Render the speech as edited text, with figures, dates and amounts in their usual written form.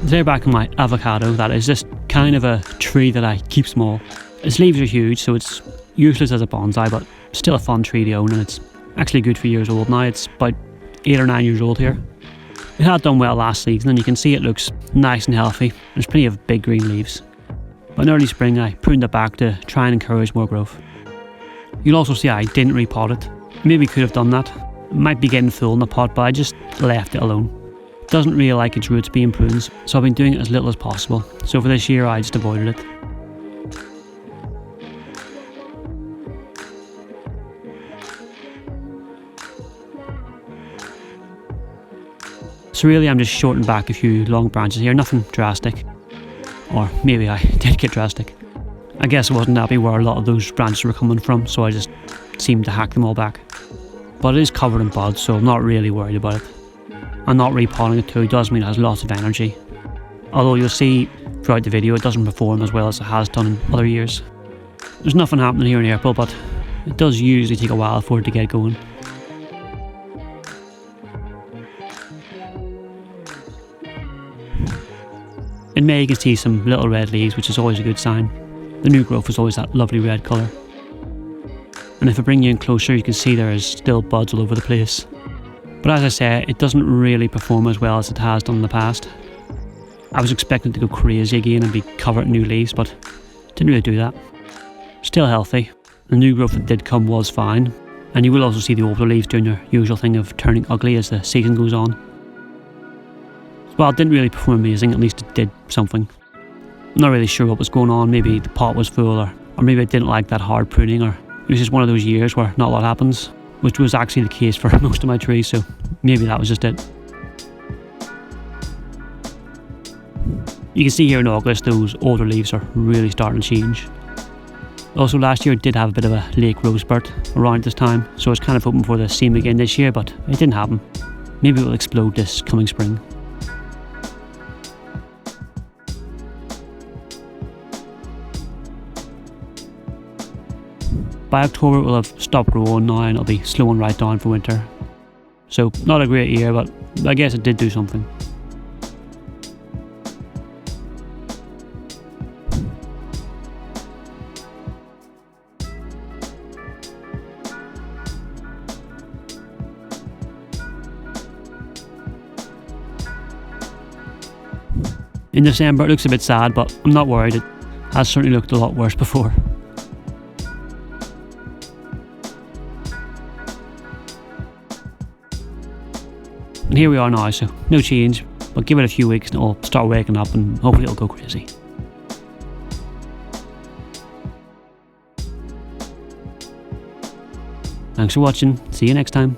There back in my avocado, that is just kind of a tree that I keep small. Its leaves are huge, so it's useless as a bonsai, but still a fun tree to own, and it's actually good for years old now. It's about 8 or 9 years old here. It had done well last season, and you can see it looks nice and healthy. There's plenty of big green leaves. But in early spring I pruned it back to try and encourage more growth. You'll also see I didn't repot it. Maybe could have done that. It might be getting full in the pot, but I just left it alone. It doesn't really like its roots being pruned, so I've been doing it as little as possible. So for this year I just avoided it. So really I'm just shortening back a few long branches here, nothing drastic. Or maybe I did get drastic. I guess I wasn't happy where a lot of those branches were coming from, so I just seemed to hack them all back. But it is covered in buds, so I'm not really worried about it. And not repotting it too does mean it has lots of energy. Although you'll see throughout the video it doesn't perform as well as it has done in other years. There's nothing happening here in April, but it does usually take a while for it to get going. In May you can see some little red leaves, which is always a good sign. The new growth is always that lovely red colour. And if I bring you in closer you can see there is still buds all over the place. But as I say, it doesn't really perform as well as it has done in the past. I was expecting it to go crazy again and be covered in new leaves, but it didn't really do that. Still healthy. The new growth that did come was fine. And you will also see the older leaves doing their usual thing of turning ugly as the season goes on. Well, it didn't really perform amazing, at least it did something. I'm not really sure what was going on. Maybe the pot was full, or maybe I didn't like that hard pruning, or it was just one of those years where not a lot happens, which was actually the case for most of my trees, so maybe that was just it. You can see here in August those older leaves are really starting to change. Also last year it did have a bit of a late growth spurt around this time, so I was kind of hoping for the same again this year, but it didn't happen. Maybe it will explode this coming spring. By October it will have stopped growing now and it'll be slowing right down for winter. So not a great year, but I guess it did do something. In December it looks a bit sad, but I'm not worried. It has certainly looked a lot worse before. And here we are now, so no change, but give it a few weeks and it'll start waking up and hopefully it'll go crazy. Thanks for watching, see you next time.